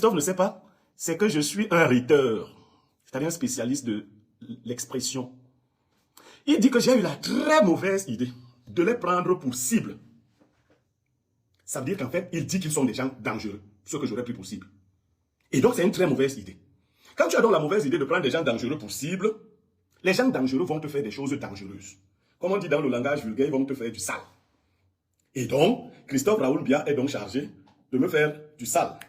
Christophe ne sait pas, c'est que je suis un rhéteur, c'est-à-dire un spécialiste de l'expression. Il dit que j'ai eu la très mauvaise idée de les prendre pour cible. Ça veut dire qu'en fait, il dit qu'ils sont des gens dangereux, ce que j'aurais pris pour cible. Et donc, c'est une très mauvaise idée. Quand tu as donc la mauvaise idée de prendre des gens dangereux pour cible, les gens dangereux vont te faire des choses dangereuses. Comme on dit dans le langage vulgaire, ils vont te faire du sale. Et donc, Christophe Raoul Biya est donc chargé de me faire du sale.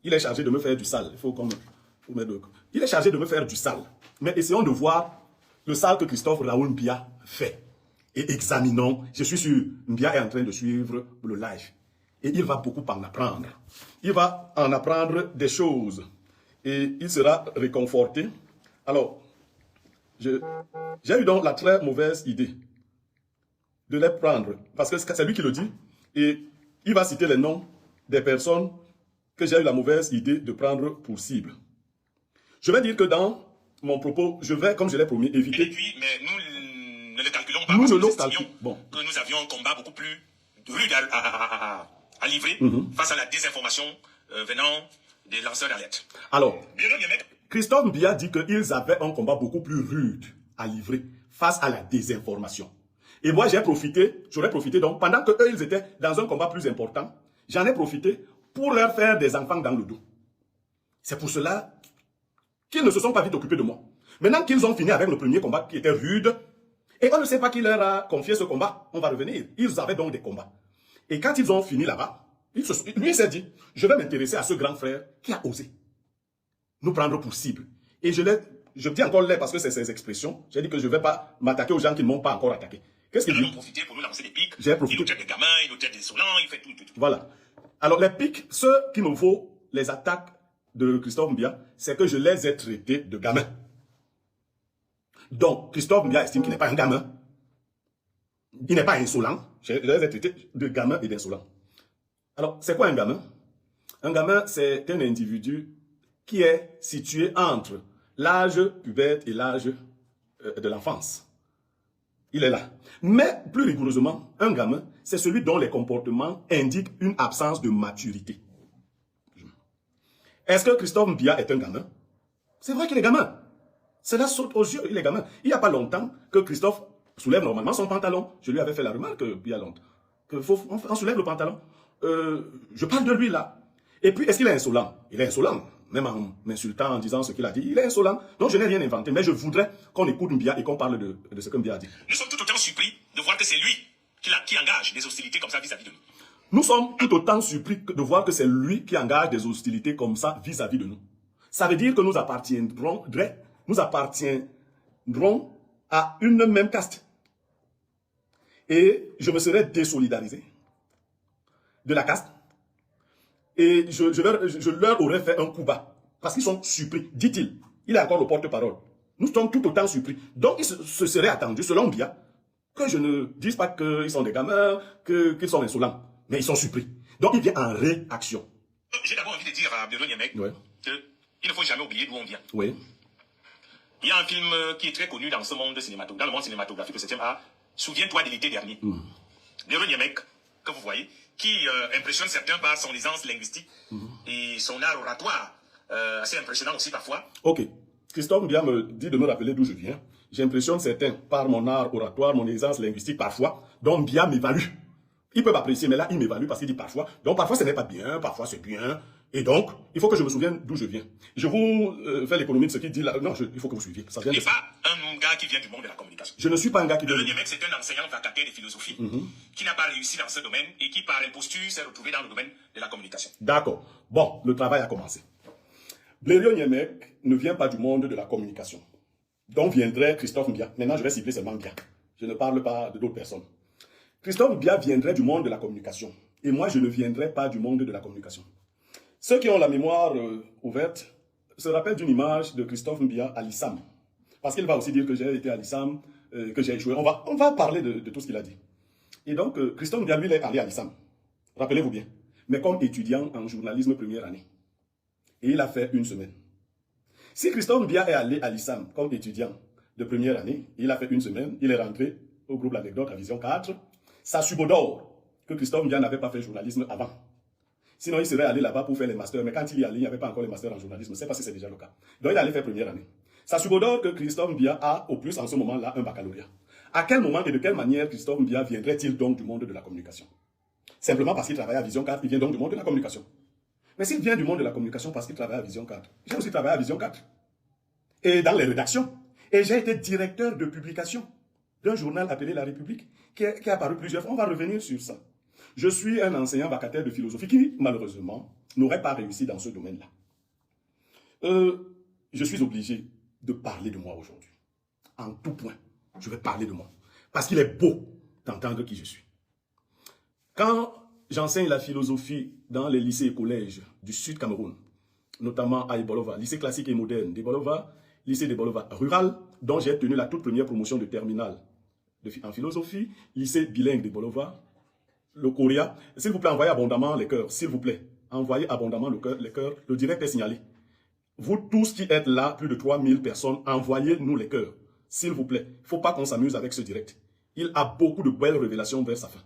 Il est chargé de me faire du sale. Il faut qu'on mette le... Il est chargé de me faire du sale. Mais essayons de voir le sale que Christophe Raoul Biya fait. Et examinons. Je suis sûr, Biya est en train de suivre le live. Et il va beaucoup en apprendre. Il va en apprendre des choses. Et il sera réconforté. Alors, j'ai eu donc la très mauvaise idée de les prendre. Parce que c'est lui qui le dit. Et il va citer les noms des personnes que j'ai eu la mauvaise idée de prendre pour cible. Je vais dire que dans mon propos, je vais, comme je l'ai promis, éviter... Et puis, mais nous ne le calculons pas. Nous parce ne que nous le calculons estimions bon. que nous avions un combat beaucoup plus rude à livrer face à la désinformation venant des lanceurs d'alerte. Alors, Christophe Biya dit qu'ils avaient un combat beaucoup plus rude à livrer face à la désinformation. Et moi, j'aurais profité donc, pendant qu'eux, ils étaient dans un combat plus important, j'en ai profité pour leur faire des enfants dans le dos. C'est pour cela qu'ils ne se sont pas vite occupés de moi. Maintenant qu'ils ont fini avec le premier combat qui était rude, et on ne sait pas qui leur a confié ce combat, on va revenir. Ils avaient donc des combats. Et quand ils ont fini là-bas, lui s'est dit, je vais m'intéresser à ce grand frère qui a osé nous prendre pour cible. Et je dis encore là parce que c'est ses expressions, j'ai dit que je ne vais pas m'attaquer aux gens qui ne m'ont pas encore attaqué. Qu'est-ce qu'il dit? Ils ont profité pour nous lancer des pics. J'ai profité. Il nous traite des gamins, il nous traite des insolents, il fait tout. Voilà. Alors les pics, ceux qui me vaut les attaques de Christophe Biya, c'est que je les ai traités de gamins. Donc, Christophe Biya estime qu'il n'est pas un gamin. Il n'est pas insolent. Je les ai traités de gamins et d'insolents. Alors, c'est quoi un gamin? Un gamin, c'est un individu qui est situé entre l'âge pubère et l'âge de l'enfance. Il est là. Mais, plus rigoureusement, un gamin, c'est celui dont les comportements indiquent une absence de maturité. Est-ce que Christophe Biya est un gamin? C'est vrai qu'il est gamin. Cela saute aux yeux, il est gamin. Il n'y a pas longtemps que Christophe soulève normalement son pantalon. Je lui avais fait la remarque il y a longtemps. On soulève le pantalon. Je parle de lui là. Et puis, est-ce qu'il est insolent? Il est insolent. Même en m'insultant, en disant ce qu'il a dit, il est insolent. Donc, je n'ai rien inventé. Mais je voudrais qu'on écoute Biya et qu'on parle de ce que Biya a dit. Nous sommes tout autant surpris de voir que c'est lui qui engage des hostilités comme ça vis-à-nous de nous. Nous sommes tout autant surpris de voir que c'est lui qui engage des hostilités comme ça vis-à-vis de nous. Ça veut dire que nous appartiendrons à une même caste. Et je me serais désolidarisé de la caste. Et je leur aurais fait un coup bas. Parce qu'ils sont surpris, dit-il. Il est encore le porte-parole. Nous sommes tout autant surpris. Donc, il se serait attendu, selon Biya, que je ne dise pas qu'ils sont des gamins, qu'ils sont insolents. Mais ils sont surpris. Donc, il vient en réaction. J'ai d'abord envie de dire à Biolo Niamek qu'il ne faut jamais oublier d'où on vient. Oui. Il y a un film qui est très connu dans ce monde cinématographique, dans le monde cinématographique, le 7e art. Souviens-toi de l'été dernier. Biolo Niamek, que vous voyez, qui impressionne certains par son aisance linguistique et son art oratoire, assez impressionnant aussi parfois. Ok. Christophe Biya me dit de me rappeler d'où je viens. J'impressionne certains par mon art oratoire, mon aisance linguistique parfois. Donc Biya m'évalue. Il peut m'apprécier, mais là, il m'évalue parce qu'il dit parfois. Donc parfois, ce n'est pas bien, parfois c'est bien. Et donc, il faut que je me souvienne d'où je viens. Je vous fais l'économie de ce qu'il dit là. Non, il faut que vous suiviez. Ça vient il n'est pas un gars qui vient du monde de la communication. Je ne suis pas un gars qui vient du monde. Le c'est un enseignant vacataire de philosophie qui n'a pas réussi dans ce domaine et qui, par imposture, s'est retrouvé dans le domaine de la communication. D'accord. Bon, le travail a commencé. Blériot Niamek ne vient pas du monde de la communication. Donc viendrait Christophe Biya. Maintenant, je vais cibler seulement Biya. Je ne parle pas de d'autres personnes. Christophe Biya viendrait du monde de la communication. Et moi, je ne viendrai pas du monde de la communication. Ceux qui ont la mémoire ouverte se rappellent d'une image de Christophe Biya à l'ISAM. Parce qu'il va aussi dire que j'ai été à l'ISAM, que j'ai échoué. On va parler de tout ce qu'il a dit. Et donc, Christophe Biya, lui, il est allé à l'ISAM. Rappelez-vous bien. Mais comme étudiant en journalisme première année. Et il a fait une semaine. Si Christophe Biya est allé à l'ISAM comme étudiant de première année, il a fait une semaine, il est rentré au groupe L'Anecdote à Vision 4, ça subodore que Christophe Biya n'avait pas fait journalisme avant. Sinon, il serait allé là-bas pour faire les masters. Mais quand il y allait, il n'y avait pas encore les masters en journalisme. Je ne sais pas si c'est déjà le cas. Donc, il est allé faire première année. Ça subodore que Christophe Mbia a, au plus en ce moment-là, un baccalauréat. À quel moment et de quelle manière Christophe Mbia viendrait-il donc du monde de la communication? Simplement parce qu'il travaille à Vision 4, il vient donc du monde de la communication. Mais s'il vient du monde de la communication parce qu'il travaille à Vision 4, j'ai aussi travaillé à Vision 4. Et dans les rédactions. Et j'ai été directeur de publication d'un journal appelé La République, qui est apparu plusieurs fois. On va revenir sur ça. Je suis un enseignant vacataire de philosophie qui, malheureusement, n'aurait pas réussi dans ce domaine-là. Je suis obligé de parler de moi aujourd'hui. En tout point, je vais parler de moi. Parce qu'il est beau d'entendre qui je suis. Quand j'enseigne la philosophie dans les lycées et collèges du Sud Cameroun, notamment à Ebolova, lycée classique et moderne d'Ebolova, lycée d'Ebolova rural, dont j'ai tenu la toute première promotion de terminale en philosophie, lycée bilingue d'Ebolova, le Coréa. S'il vous plaît, envoyez abondamment les cœurs, s'il vous plaît. Envoyez abondamment les cœurs. Le direct est signalé. Vous tous qui êtes là, plus de 3000 personnes, envoyez-nous les cœurs, s'il vous plaît. Il ne faut pas qu'on s'amuse avec ce direct. Il a beaucoup de belles révélations vers sa fin.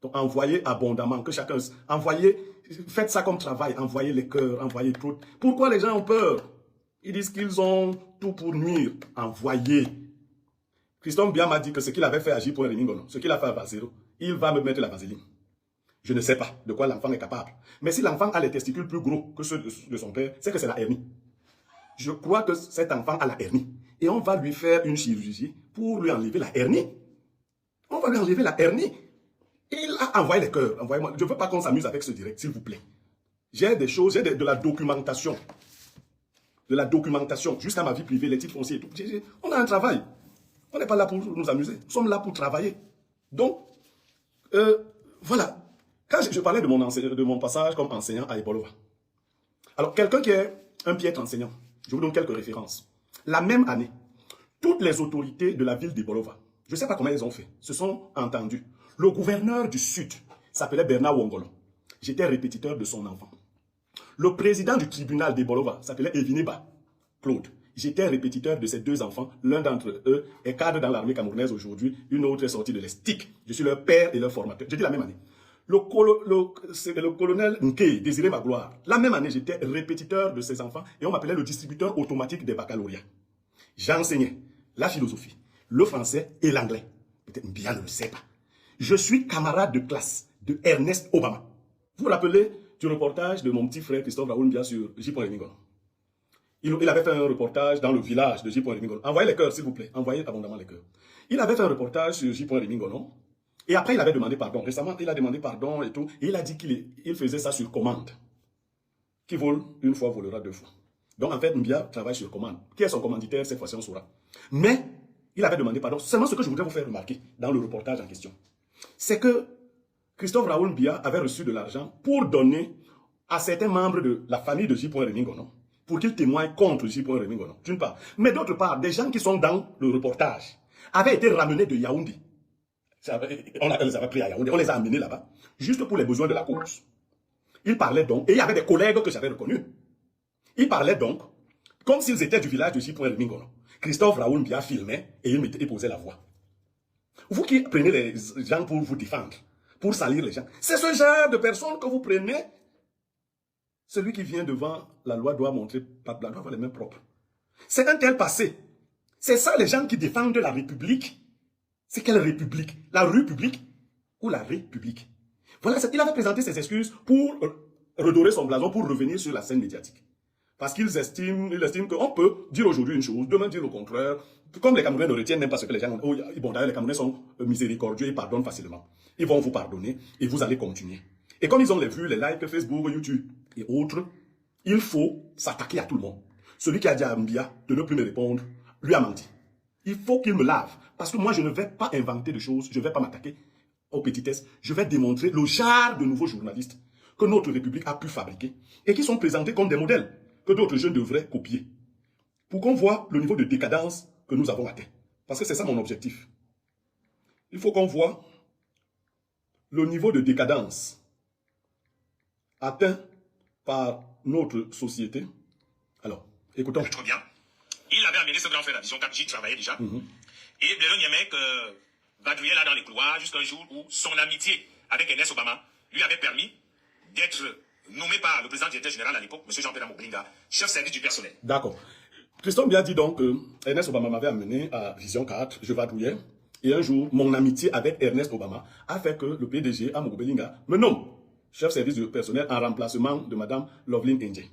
Donc, envoyez abondamment, que chacun... Envoyez, faites ça comme travail, envoyez les cœurs, envoyez tout. Pourquoi les gens ont peur? Ils disent qu'ils ont tout pour nuire. Envoyez. Christophe Mbia m'a dit que ce qu'il avait fait à J.Remingono, ce qu'il a fait à Vasero, il va me mettre la vaseline. Je ne sais pas de quoi l'enfant est capable. Mais si l'enfant a les testicules plus gros que ceux de son père, c'est que c'est la hernie. Je crois que cet enfant a la hernie. Et on va lui faire une chirurgie pour lui enlever la hernie. On va lui enlever la hernie. Il a envoyé les cœurs. Envoyez-moi. Je ne veux pas qu'on s'amuse avec ce direct, s'il vous plaît. J'ai des choses, j'ai de la documentation. De la documentation, jusqu'à ma vie privée, les titres fonciers et tout. On a un travail. On n'est pas là pour nous amuser. Nous sommes là pour travailler. Donc, voilà. Quand je parlais de mon passage comme enseignant à Ebolova. Alors, quelqu'un qui est un piètre enseignant, je vous donne quelques références. La même année, toutes les autorités de la ville d'Ebolova, je ne sais pas comment elles ont fait, se sont entendues. Le gouverneur du Sud s'appelait Bernard Wongolo. J'étais répétiteur de son enfant. Le président du tribunal d'Ebolova s'appelait Evineba Claude. J'étais répétiteur de ces deux enfants. L'un d'entre eux est cadre dans l'armée camerounaise aujourd'hui. Une autre est sortie de l'ESTIC. Je suis leur père et leur formateur. J'ai dit la même année. Le colonel Nke, Désiré Magloire. La même année, j'étais répétiteur de ces enfants et on m'appelait le distributeur automatique des baccalauréats. J'enseignais la philosophie, le français et l'anglais. Peut-être bien ne le sait pas. Je suis camarade de classe de Ernest Obama. Vous vous rappelez du reportage de mon petit frère Christophe Raoul Mbia sur J.Remingono. Il avait fait un reportage dans le village de J.Remingono. Envoyez les cœurs, s'il vous plaît. Envoyez abondamment les cœurs. Il avait fait un reportage sur J.Remingono. Et après, il avait demandé pardon. Récemment, il a demandé pardon et tout. Et il a dit qu'il faisait ça sur commande. Qui vole une fois, volera deux fois. Donc, en fait, Mbia travaille sur commande. Qui est son commanditaire, cette fois-ci, on saura. Mais, il avait demandé pardon. Seulement ce que je voudrais vous faire remarquer dans le reportage en question, c'est que Christophe Raoul Mbia avait reçu de l'argent pour donner à certains membres de la famille de J.Remingono pour qu'ils témoignent contre J.Remingono, d'une part. Mais d'autre part, des gens qui sont dans le reportage avaient été ramenés de Yaoundé. On les avait pris à Yaoundé, on les a amenés là-bas, juste pour les besoins de la cause. Ils parlaient donc, et il y avait des collègues que j'avais reconnus. Ils parlaient donc, comme s'ils étaient du village de J.Remingono. Christophe Raoul Mbia filmait et il posait la voix. Vous qui prenez les gens pour vous défendre, pour salir les gens, c'est ce genre de personnes que vous prenez. Celui qui vient devant la loi doit montrer, pas la doit avoir les mains propres. C'est un tel passé. C'est ça les gens qui défendent la République. C'est quelle République? La rue publique ou la République? Voilà, il avait présenté ses excuses pour redorer son blason, pour revenir sur la scène médiatique. Parce qu'ils estiment qu'on peut dire aujourd'hui une chose, demain dire le contraire. Comme les Camerounais ne retiennent même pas ce que les gens ont. Bon, d'ailleurs, les Camerounais sont miséricordieux, ils pardonnent facilement. Ils vont vous pardonner et vous allez continuer. Et comme ils ont les vues, les likes, Facebook, YouTube et autres, il faut s'attaquer à tout le monde. Celui qui a dit à Mbia de ne plus me répondre, lui a menti. Il faut qu'il me lave. Parce que moi, je ne vais pas inventer de choses, je ne vais pas m'attaquer aux petitesses. Je vais démontrer le genre de nouveaux journalistes que notre République a pu fabriquer et qui sont présentés comme des modèles que d'autres jeunes devraient copier. Pour qu'on voit le niveau de décadence que nous avons atteint. Parce que c'est ça mon objectif. Il faut qu'on voit le niveau de décadence atteint par notre société. Alors, écoutons. Très bien. Il avait amené ce grand frère à la Vision 4, j'y travaillais déjà. Et Blaireau Niémec vadrouillait là dans les couloirs jusqu'à un jour où son amitié avec Ernest Obama lui avait permis d'être nommé par le président directeur général à l'époque, M. Jean-Pierre Amoblinga, chef service du personnel. D'accord. Christophe bien dit donc que Ernest Obama m'avait amené à Vision 4, je vadrouillais, et un jour, mon amitié avec Ernest Obama a fait que le PDG, Amogo Belinga, me nomme chef service du personnel en remplacement de Mme Loveline Ndje.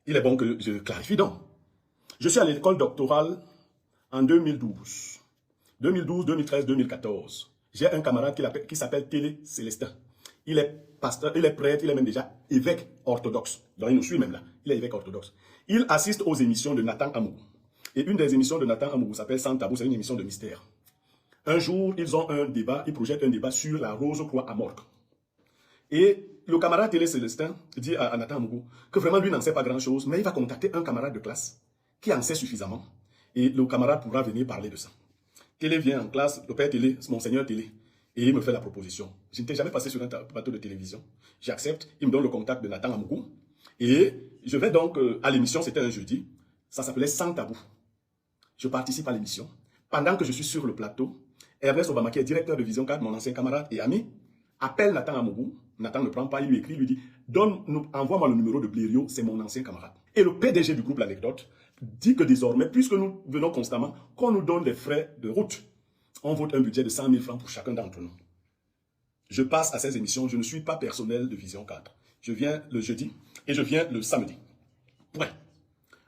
Il est bon que je clarifie donc. Je suis à l'école doctorale en 2012. 2012, 2013, 2014. J'ai un camarade qui s'appelle Télé Célestin. Il est pasteur, il est prêtre, il est même déjà évêque orthodoxe. Donc il nous suit même là. Il est évêque orthodoxe. Il assiste aux émissions de Nathan Amougou. Et une des émissions de Nathan Amougou s'appelle Sans Tabou, c'est une émission de mystère. Un jour, ils ont un débat, ils projettent un débat sur la Rose-Croix à Morgue. Et le camarade Télé Célestin dit à Nathan Amougou que vraiment lui n'en sait pas grand-chose, mais il va contacter un camarade de classe qui en sait suffisamment. Et le camarade pourra venir parler de ça. Télé vient en classe, le père Télé, Monseigneur Télé, et il me fait la proposition. Je n'étais jamais passé sur un plateau de télévision. J'accepte, il me donne le contact de Nathan Amougou. Et je vais donc à l'émission, c'était un jeudi, ça s'appelait Sans Tabou. Je participe à l'émission. Pendant que je suis sur le plateau, Ernest Obama, qui est directeur de Vision 4, mon ancien camarade et ami, appelle Nathan Amougou. Nathan ne prend pas, il lui écrit, il lui dit « Envoie-moi le numéro de Blériot, c'est mon ancien camarade. » Et le PDG du groupe L'Anecdote dit que désormais, puisque nous venons constamment, qu'on nous donne des frais de route, on vote un budget de 100 000 francs pour chacun d'entre nous. Je passe à ces émissions, je ne suis pas personnel de Vision 4. Je viens le jeudi et je viens le samedi. Point.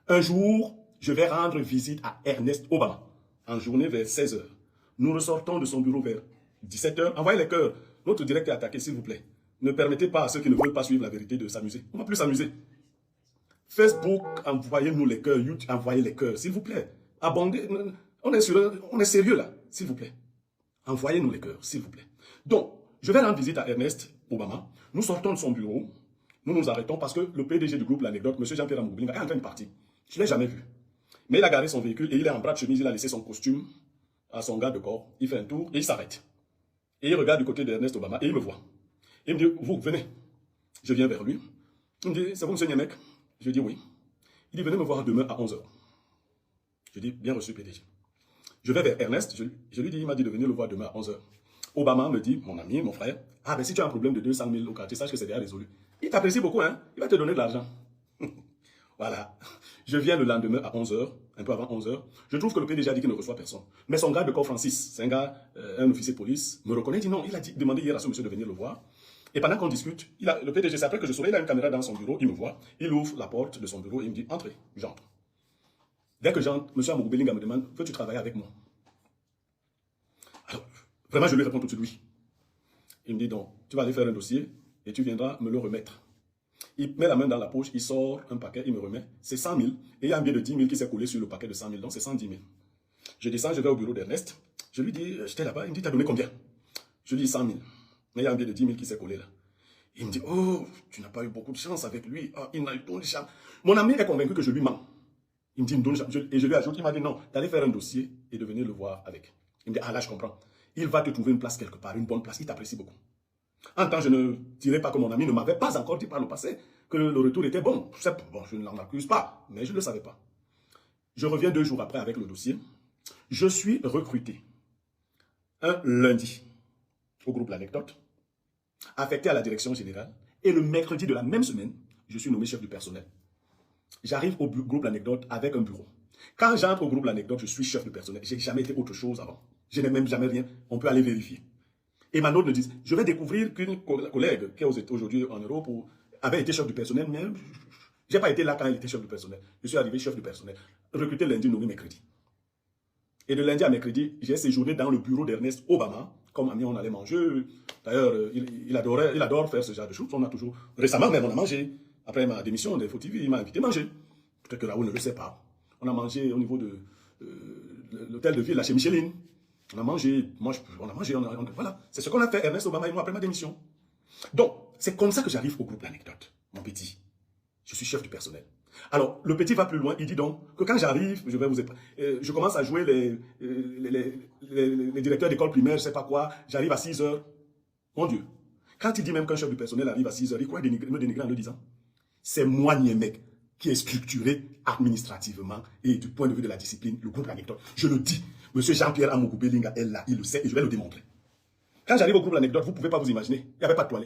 Un jour, je vais rendre visite à Ernest Obama, en journée vers 16h. Nous ressortons de son bureau vers 17h. Envoyez les cœurs. Notre direct est attaqué, s'il vous plaît. Ne permettez pas à ceux qui ne veulent pas suivre la vérité de s'amuser. On ne va plus s'amuser. Facebook, envoyez-nous les cœurs. YouTube, envoyez les cœurs, s'il vous plaît. Abondez. On est sérieux là, s'il vous plaît. Envoyez-nous les cœurs, s'il vous plaît. Donc, je vais rendre visite à Ernest Obama. Nous sortons de son bureau. Nous nous arrêtons parce que le PDG du groupe L'Anecdote, M. Jean-Pierre Amoblinga, est en train de partir. Je ne l'ai jamais vu. Mais il a garé son véhicule et il est en bras de chemise. Il a laissé son costume à son garde de corps. Il fait un tour et il s'arrête. Et il regarde du côté d'Ernest Obama et il me voit. Il me dit, vous, venez. Je viens vers lui. Il me dit, c'est vous, M. Niemek? Je dis oui. Il dit, venez me voir demain à 11h. Je dis, bien reçu, PDG. Je vais vers Ernest. Je lui dis, il m'a dit de venir le voir demain à 11h. Obama me dit, mon ami, mon frère, ah ben si tu as un problème de 200 000 au quartier, sache que c'est déjà résolu. Il t'apprécie beaucoup, hein? Il va te donner de l'argent. Voilà. Je viens le lendemain à 11h, un peu avant 11h. Je trouve que le PDG a dit qu'il ne reçoit personne. Mais son garde de corps, Francis, c'est un gars, un officier de police, me reconnaît, il dit non, il a demandé hier à ce monsieur de venir le voir. Et pendant qu'on discute, le PDG, c'est après que je saurai, il a une caméra dans son bureau, il me voit, il ouvre la porte de son bureau et il me dit, entrez, j'entre. Dès que j'entre, M. Amougou Belinga me demande, veux-tu travailler avec moi? Alors, vraiment, je lui réponds tout de suite oui. Il me dit donc, tu vas aller faire un dossier et tu viendras me le remettre. Il met la main dans la poche, il sort un paquet, il me remet, c'est 100 000. Et il y a un billet de 10 000 qui s'est collé sur le paquet de 100 000, donc c'est 110 000. Je descends, je vais au bureau d'Ernest. Je lui dis, j'étais là-bas, il me dit, t'as donné combien? Je lui dis 100 000. Mais il y a un billet de 10 000 qui s'est collé là. Il me dit, oh, tu n'as pas eu beaucoup de chance avec lui. Oh, il n'a eu ton chance. Mon ami est convaincu que je lui mens. Il me dit, et je lui ajoute, il m'a dit, non, d'aller faire un dossier et de venir le voir avec. Il me dit, ah là, je comprends. Il va te trouver une place quelque part, une bonne place, il t'apprécie beaucoup. En temps, je ne dirais pas que mon ami ne m'avait pas encore dit par le passé que le retour était bon. Bon, je ne l'en accuse pas, mais je ne le savais pas. Je reviens 2 jours après avec le dossier. Je suis recruté un lundi au groupe L'Anecdote, affecté à la direction générale, et le mercredi de la même semaine, je suis nommé chef du personnel. J'arrive au groupe L'Anecdote avec un bureau. Quand j'entre au groupe L'Anecdote, je suis chef du personnel. Je n'ai jamais été autre chose avant. Je n'ai même jamais rien. On peut aller vérifier. Et ma note me dit, je vais découvrir qu'une collègue qui est aujourd'hui en Europe avait été chef du personnel, mais je n'ai pas été là quand elle était chef du personnel. Je suis arrivé chef du personnel, recruté lundi, nommé mercredi. Et de lundi à mercredi, j'ai séjourné dans le bureau d'Ernest Obama. Comme ami, on allait manger. D'ailleurs, il adore faire ce genre de choses. On a toujours, récemment même, on a mangé. Après ma démission d'Info TV, il m'a invité à manger. Peut-être que Raoul ne le sait pas. On a mangé au niveau de l'hôtel de ville, là, chez Micheline. On a mangé, voilà. C'est ce qu'on a fait, Ernest Obama et moi, après ma démission. Donc, c'est comme ça que j'arrive au groupe L'Anecdote, mon petit. Je suis chef du personnel. Alors, le petit va plus loin, il dit donc que quand j'arrive, je commence à jouer les directeurs d'école primaire, je sais pas quoi, j'arrive à 6 h. Mon Dieu. Quand il dit même qu'un chef du personnel arrive à 6 h, il croit me dénigrer en le disant. C'est moi, Niemek, qui est structuré administrativement et du point de vue de la discipline, le groupe L'Anecdote. Je le dis. M. Jean-Pierre Amougou Belinga est là, il le sait et je vais le démontrer. Quand j'arrive au groupe L'Anecdote, vous ne pouvez pas vous imaginer, il n'y avait pas de toilette.